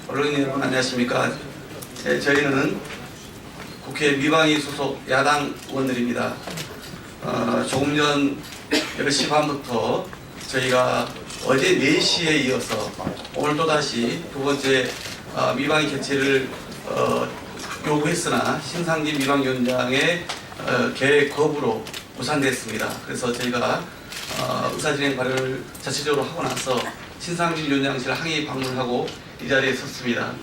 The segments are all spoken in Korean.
언론인 여러분 안녕하십니까. 저희는 국회 미방위 소속 야당 의원들입니다. 조금 전 10시 반부터 저희가 어제 4시에 이어서 오늘 또다시 두 번째 미방위 개최를 요구했으나 신상진 미방위원장의 계획 거부로 무산됐습니다. 그래서 저희가 의사진행 발의를 자체적으로 하고 나서 신상진 위원장실 항의 방문을 하고 이 자리에 섰습니다.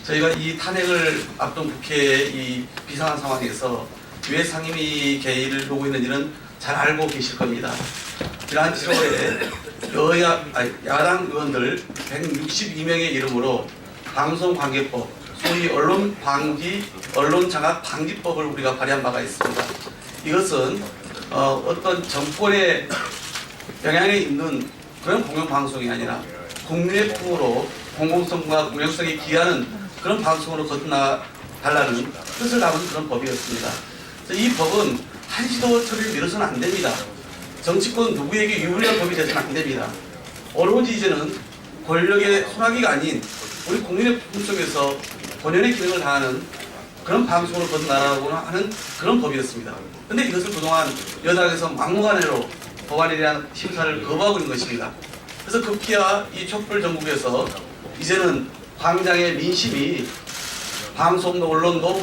저희가 이 탄핵을 앞둔 국회의 이 비상한 상황에서 왜 상임위 개의를 요구했는지는 잘 알고 계실 겁니다. 지난 7월에 야당 의원들 162명의 이름으로 방송관계법, 소위 언론장악 방지법을 우리가 발의한 바가 있습니다. 이것은 어떤 정권의 영향에 있는 그런 공영방송이 아니라 국민의 풍으로 공공성과 공영성에 기하는 그런 방송으로 거듭나달라는 뜻을 담은 그런 법이었습니다. 이 법은 한시도 처리를 미뤄서는 안 됩니다. 정치권 누구에게 유불리한 법이 되서는 안 됩니다. 오로지 이제는 권력의 소나기가 아닌 우리 국민의 품 속에서 본연의 기능을 다하는 그런 방송으로 거듭나라고 하는 그런 법이었습니다. 그런데 이것을 그동안 여당에서 막무가내로 법안에 대한 심사를 거부하고 있는 것입니다. 그래서 급기야 이 촛불 전국에서 이제는 광장의 민심이 방송도 언론도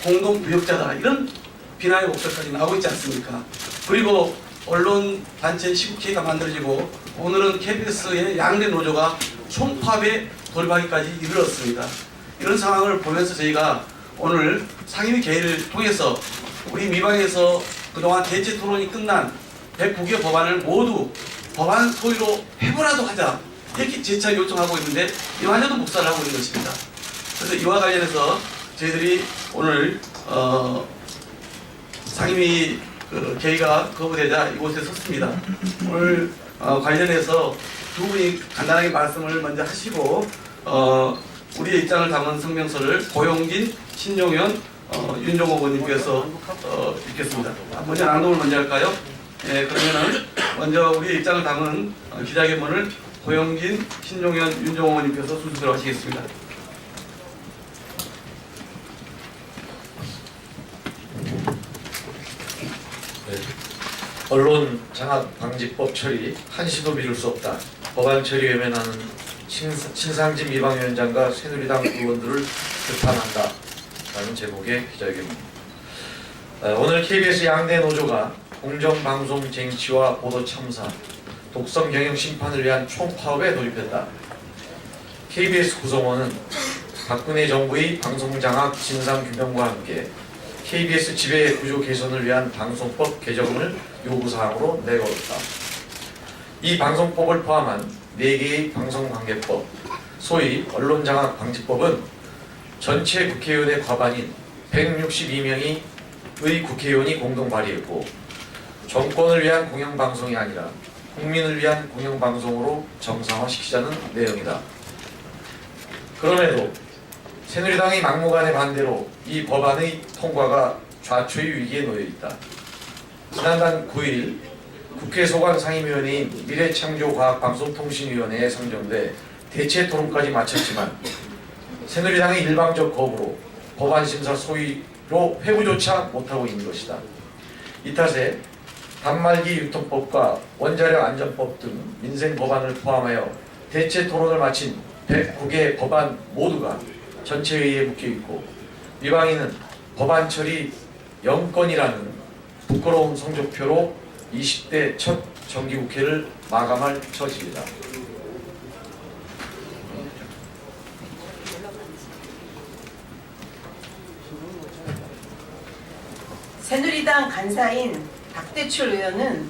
공동부역자다 이런 비난의 목소리까지 나오고 있지 않습니까? 그리고 언론 단체 19K가 만들어지고 오늘은 KBS의 양대 노조가 총파업에 돌입하기까지 이르렀습니다. 이런 상황을 보면서 저희가 오늘 상임위 개의를 통해서 우리 미방에서 그동안 대체 토론이 끝난 109개 법안을 모두 법안 소위로 회부라도 하자 이렇게 재차 요청하고 있는데 이완전도 묵살을 하고 있는 것입니다. 그래서 이와 관련해서 저희들이 오늘 상임위 개의가 거부되자 이곳에 섰습니다. 오늘 관련해서 두 분이 간단하게 말씀을 먼저 하시고 우리의 입장을 담은 성명서를 고용진, 신용현, 윤종호 의원님께서 읽겠습니다. 먼저 낭독을 먼저 할까요? 예, 그러면은 먼저 우리의 입장을 담은 기자회견문을 고용진, 신용현, 윤종호 의원님께서 순서대로 하시겠습니다. 네. 언론 장악 방지법 처리 한시도 미룰 수 없다. 법안 처리 외면하는 신상진 미방위원장과 새누리당 의원들을 비판한다. 라는 제목의 기자회견입니다. 오늘 KBS 양대 노조가 공정방송 쟁취와 보도 참사, 독성 경영 심판을 위한 총파업에 돌입했다. KBS 구성원은 박근혜 정부의 방송장악 진상규명과 함께 KBS 지배 구조 개선을 위한 방송법 개정을 요구사항으로 내걸었다. 이 방송법을 포함한 4개의 방송관계법, 소위 언론장악방지법은 전체 국회의원의 과반인 162명의 국회의원이 공동 발의했고 정권을 위한 공영방송이 아니라 국민을 위한 공영방송으로 정상화시키자는 내용이다. 그럼에도 새누리당의 막무가내 반대로 이 법안의 통과가 좌초의 위기에 놓여 있다. 지난달 9일 국회 소관 상임위원회인 미래창조과학방송통신위원회에 선정돼 대체 토론까지 마쳤지만 새누리당의 일방적 거부로 법안 심사 소위로 회부조차 못하고 있는 것이다. 이 탓에 단말기 유통법과 원자력 안전법 등 민생 법안을 포함하여 대체 토론을 마친 109개 법안 모두가 전체회의에 묶여있고 미방위는 법안 처리 0건이라는 부끄러운 성적표로 20대 첫 정기국회를 마감할 처지이다. 새누리당 간사인 박대출 의원은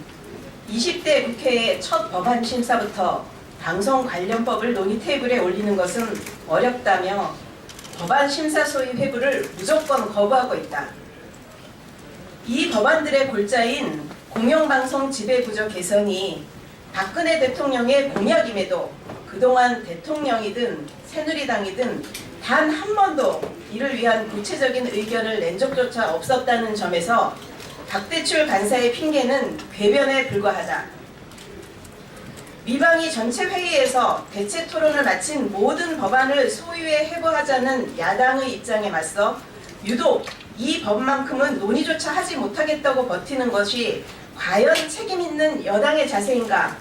20대 국회의 첫 법안 심사부터 방송 관련법을 논의 테이블에 올리는 것은 어렵다며 법안 심사 소위 회부를 무조건 거부하고 있다. 이 법안들의 골자인 공영방송 지배구조 개선이 박근혜 대통령의 공약임에도 그동안 대통령이든 새누리당이든 단 한 번도 이를 위한 구체적인 의견을 낸 적조차 없었다는 점에서 박대출 간사의 핑계는 궤변에 불과하다. 미방위 전체 회의에서 대체 토론을 마친 모든 법안을 소위에 회부하자는 야당의 입장에 맞서 유독 이 법만큼은 논의조차 하지 못하겠다고 버티는 것이 과연 책임 있는 여당의 자세인가?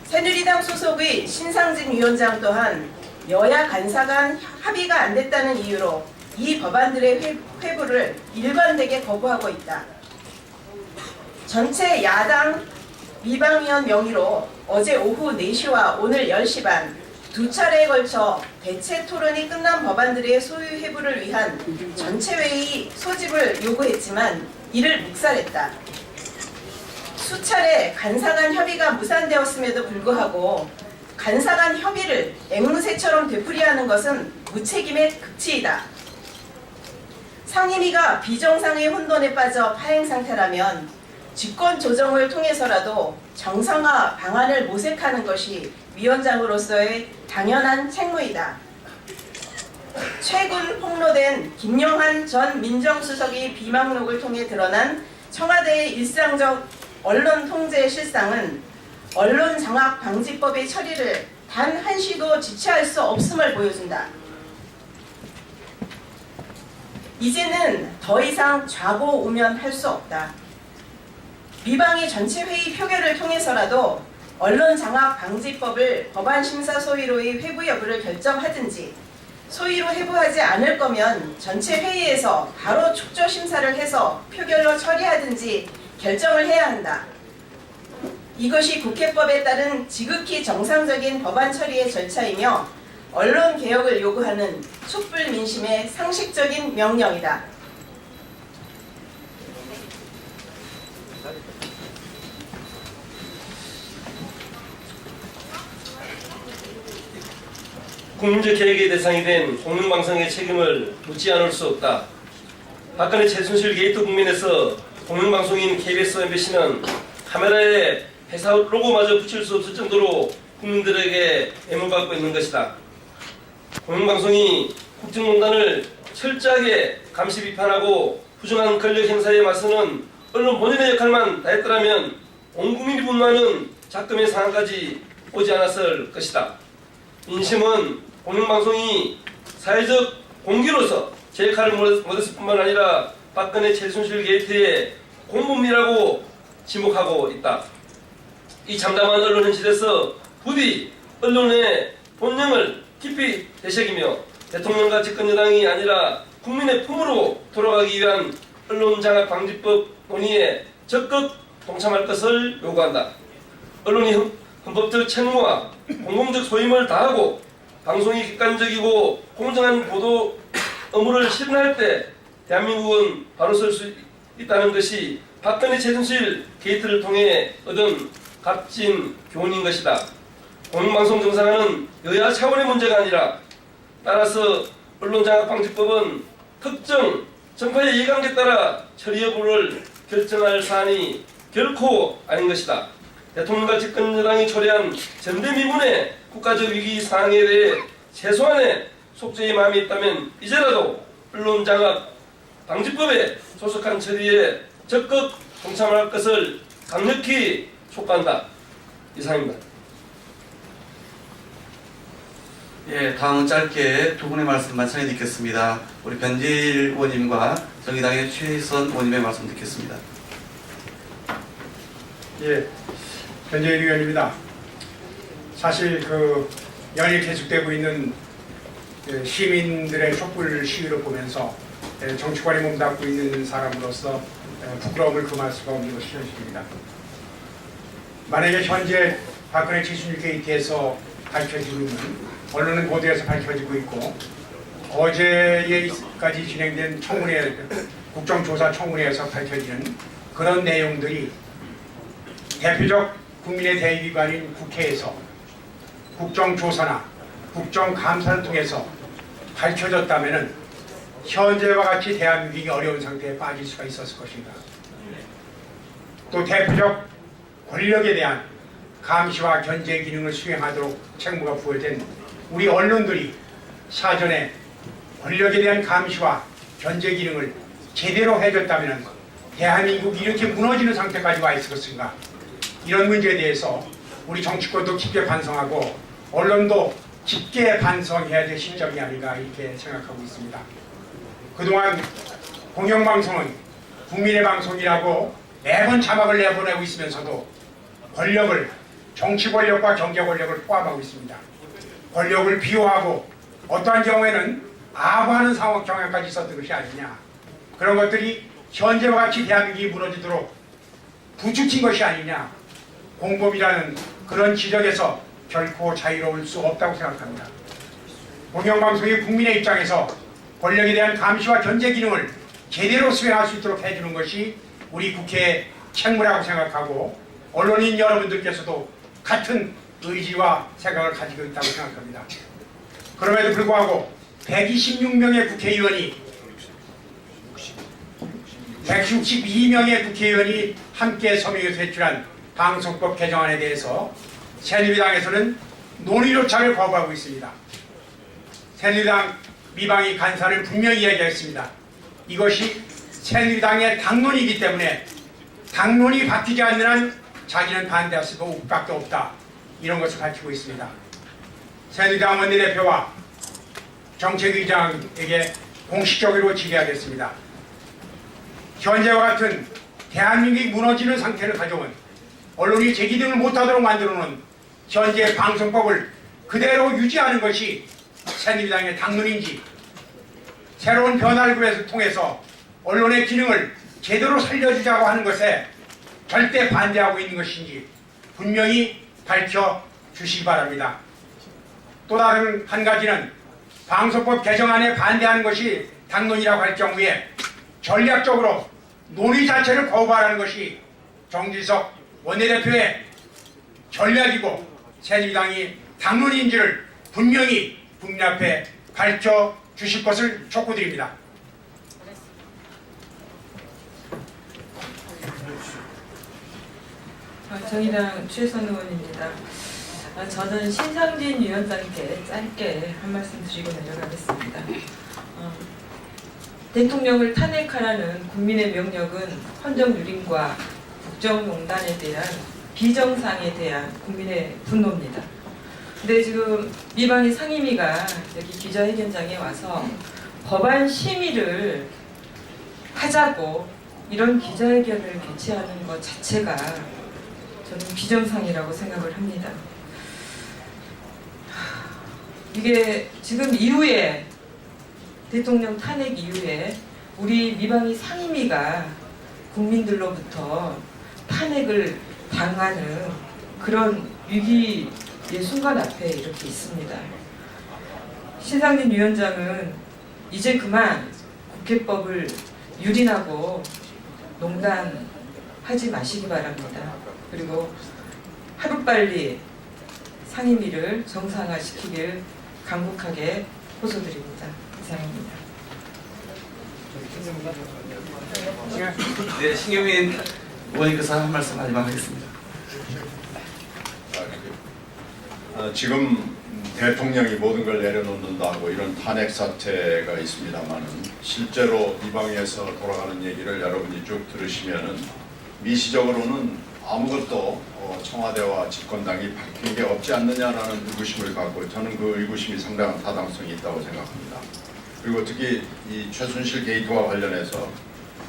새누리당 소속의 신상진 위원장 또한 여야 간사 간 합의가 안 됐다는 이유로 이 법안들의 회부를 일관되게 거부하고 있다. 전체 야당 미방위원 명의로 어제 오후 4시와 오늘 10시 반 두 차례에 걸쳐 대체 토론이 끝난 법안들의 소유 회부를 위한 전체 회의 소집을 요구했지만 이를 묵살했다. 수차례 간사 간 협의가 무산되었음에도 불구하고 간사 간 협의를 앵무새처럼 되풀이하는 것은 무책임의 극치이다. 상임위가 비정상의 혼돈에 빠져 파행 상태라면 직권 조정을 통해서라도 정상화 방안을 모색하는 것이 위원장으로서의 당연한 책무이다. 최근 폭로된 김용한 전 민정수석의 비망록을 통해 드러난 청와대의 일상적 언론 통제 실상은 언론장악방지법의 처리를 단 한시도 지체할 수 없음을 보여준다. 이제는 더 이상 좌고우면할 수 없다. 미방위 전체 회의 표결을 통해서라도 언론장악방지법을 법안심사 소위로의 회부 여부를 결정하든지, 소위로 회부하지 않을 거면 전체 회의에서 바로 축조 심사를 해서 표결로 처리하든지 결정을 해야 한다. 이것이 국회법에 따른 지극히 정상적인 법안 처리의 절차이며 언론 개혁을 요구하는 촛불 민심의 상식적인 명령이다. 국민적 개혁의 대상이 된 공영방송의 책임을 묻지 않을 수 없다. 박근혜 최순실 게이트 국면에서 공영방송인 KBS, MBC는 카메라에 회사 로고마저 붙일 수 없을 정도로 국민들에게 애무받고 있는 것이다. 공영방송이 국정농단을 철저하게 감시 비판하고 부정한 권력 행사에 맞서는 언론 본연의 역할만 다했더라면 온 국민이 분노하는 작금의 상황까지 오지 않았을 것이다. 민심은 공영방송이 사회적 공기로서 제 역할을 못했을 뿐만 아니라 박근혜 최순실 게이트의 공범이라고 지목하고 있다. 이 참담한 언론 현실에서 부디 언론의 본능을 깊이 되새기며 대통령과 집권여당이 아니라 국민의 품으로 돌아가기 위한 언론장악방지법 논의에 적극 동참할 것을 요구한다. 언론이 헌법적 책무와 공공적 소임을 다하고 방송이 객관적이고 공정한 보도 의무를 실현할 때 대한민국은 바로 설 수 있다는 것이 박근혜 최순실 게이트를 통해 얻은 값진 교훈인 것이다. 공영방송 정상화는 여야 차원의 문제가 아니라 따라서 언론장악방지법은 특정 정파의 이해관계에 따라 처리 여부를 결정할 사안이 결코 아닌 것이다. 대통령과 집권여당이 초래한 전대미문의 국가적 위기 상황에 대해 최소한의 속죄의 마음이 있다면 이제라도 언론장악방지법에 소속한 처리에 적극 동참할 것을 강력히 촉구한다. 이상입니다. 예, 다음은 짧게 두 분의 말씀만 청해 듣겠습니다. 우리 변재일 의원님과 정의당의 최희선 의원님의 말씀 듣겠습니다. 예, 변재일 의원입니다. 사실 연일 계속되고 있는 시민들의 촛불 시위를 보면서 정치권에 몸담고 있는 사람으로서 부끄러움을 금할 수가 없는 것이 현실입니다. 만약에 현재 박근혜 최순실 게이트에서 밝혀지고 있는, 언론은 보도에서 밝혀지고 있고 어제까지 진행된 청문회, 국정조사 청문회에서 밝혀지는 그런 내용들이 대표적 국민의 대의기관인 국회에서 국정조사나 국정감사를 통해서 밝혀졌다면 현재와 같이 대한민국이 어려운 상태에 빠질 수가 있었을 것입니다. 또 대표적 권력에 대한 감시와 견제 기능을 수행하도록 책무가 부여된 우리 언론들이 사전에 권력에 대한 감시와 견제 기능을 제대로 해줬다면 대한민국이 이렇게 무너지는 상태까지 와 있을 것인가? 이런 문제에 대해서 우리 정치권도 깊게 반성하고 언론도 깊게 반성해야 될 시점이 아닌가 이렇게 생각하고 있습니다. 그동안 공영방송은 국민의 방송이라고 매번 자막을 내보내고 있으면서도 권력을, 정치 권력과 경제 권력을 포함하고 있습니다. 권력을 비호하고 어떠한 경우에는 아부하는 상황 경향까지 있었던 것이 아니냐. 그런 것들이 현재와 같이 대한민국이 무너지도록 부추긴 것이 아니냐. 공범이라는 그런 지적에서 결코 자유로울 수 없다고 생각합니다. 공영방송이 국민의 입장에서 권력에 대한 감시와 견제 기능을 제대로 수행할 수 있도록 해주는 것이 우리 국회의 책무라고 생각하고 언론인 여러분들께서도 같은 의지와 생각을 가지고 있다고 생각합니다. 그럼에도 불구하고 126명의 국회의원이 162명의 국회의원이 함께 서명해서 제출한 방송법 개정안에 대해서 새누리당에서는 논의조차를 거부하고 있습니다. 새누리당 미방위 간사는 분명히 이야기했습니다. 이것이 새누리당의 당론이기 때문에 당론이 바뀌지 않는 한 자기는 반대할 수밖에 없다. 이런 것을 밝히고 있습니다. 새누리당 원내대표와 정책위장에게 공식적으로 질의하겠습니다. 현재와 같은 대한민국이 무너지는 상태를 가져온 언론이 제기등을 못하도록 만들어놓은 현재 방송법을 그대로 유지하는 것이 새누리당의 당론인지 새로운 변화를 통해서 언론의 기능을 제대로 살려주자고 하는 것에 절대 반대하고 있는 것인지 분명히 밝혀주시기 바랍니다. 또 다른 한 가지는 방송법 개정안에 반대하는 것이 당론이라고 할 경우에 전략적으로 논의 자체를 거부하라는 것이 정진석 원내대표의 전략이고 새누리당이 당론인지를 분명히 국민 앞에 밝혀주실 것을 촉구드립니다. 정의당 최선 의원입니다. 저는 신상진 위원장께 짧게 한 말씀 드리고 내려가겠습니다. 대통령을 탄핵하라는 국민의 명령은 헌정유린과 국정농단에 대한 비정상에 대한 국민의 분노입니다. 근데 지금 미방위 상임위가 여기 기자회견장에 와서 법안 심의를 하자고 이런 기자회견을 개최하는 것 자체가 저는 비정상이라고 생각을 합니다. 이게 지금 이후에 대통령 탄핵 이후에 우리 미방위 상임위가 국민들로부터 탄핵을 당하는 그런 위기의 순간 앞에 이렇게 있습니다. 신상진 위원장은 이제 그만 국회법을 유린하고 농단하지 마시기 바랍니다. 그리고 하루빨리 상임위를 정상화시키길 간곡하게 호소드립니다. 이상입니다. 네, 신경민 의원님께서 한 말씀 마지막 하겠습니다. 지금 대통령이 모든 걸 내려놓는다고 이런 탄핵 사태가 있습니다만은 실제로 미방위에서 돌아가는 얘기를 여러분이 쭉 들으시면은 미시적으로는 아무것도 청와대와 집권당이 밝힌 게 없지 않느냐라는 의구심을 갖고 저는 그 의구심이 상당한 타당성이 있다고 생각합니다. 그리고 특히 이 최순실 게이트와 관련해서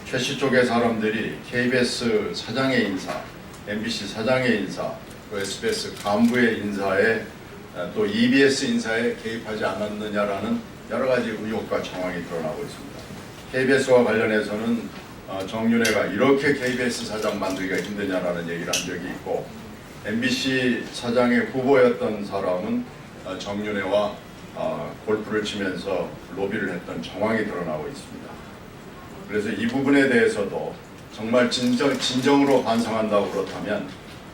최씨 쪽의 사람들이 KBS 사장의 인사, MBC 사장의 인사, 또 SBS 간부의 인사에 또 EBS 인사에 개입하지 않았느냐라는 여러 가지 의혹과 정황이 드러나고 있습니다. KBS와 관련해서는 정윤회가 이렇게 KBS 사장 만들기가 힘드냐라는 얘기를 한 적이 있고 MBC 사장의 후보였던 사람은 정윤회와 골프를 치면서 로비를 했던 정황이 드러나고 있습니다. 그래서 이 부분에 대해서도 정말 진정으로 반성한다고 그렇다면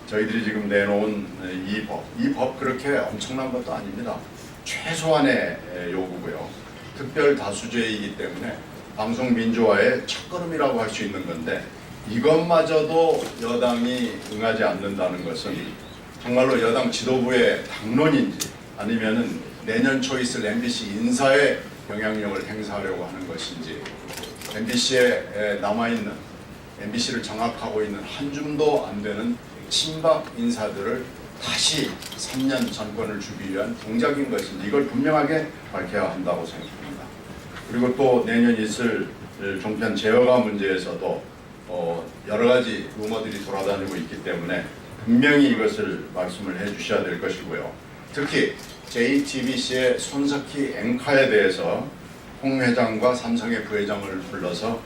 저희들이 지금 내놓은 이 법 그렇게 엄청난 것도 아닙니다. 최소한의 요구고요. 특별 다수제이기 때문에 방송 민주화의 첫걸음이라고 할 수 있는 건데 이것마저도 여당이 응하지 않는다는 것은 정말로 여당 지도부의 당론인지 아니면은 내년 초 있을 MBC 인사에 영향력을 행사하려고 하는 것인지 MBC에 남아있는 MBC를 장악하고 있는 한 줌도 안 되는 친박 인사들을 다시 3년 정권을 주기 위한 동작인 것인지 이걸 분명하게 밝혀야 한다고 생각합니다. 그리고 또 내년 있을 종편 제어가 문제에서도 여러 가지 루머들이 돌아다니고 있기 때문에 분명히 이것을 말씀을 해 주셔야 될 것이고요. 특히 JTBC의 손석희 앵커에 대해서 홍 회장과 삼성의 부회장을 불러서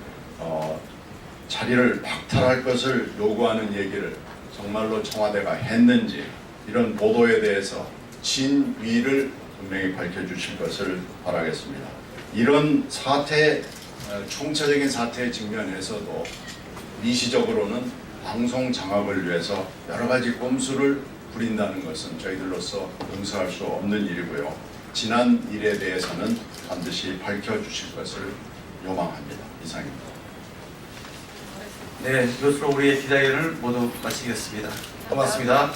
자리를 박탈할 것을 요구하는 얘기를 정말로 청와대가 했는지 이런 보도에 대해서 진위를 분명히 밝혀주실 것을 바라겠습니다. 이런 사태, 총체적인 사태에 직면해서도 미시적으로는 방송 장악을 위해서 여러 가지 꼼수를 부린다는 것은 저희들로서 용서할 수 없는 일이고요. 지난 일에 대해서는 반드시 밝혀주실 것을 요망합니다. 이상입니다. 네, 이것으로 우리의 기자회견을 모두 마치겠습니다. 고맙습니다.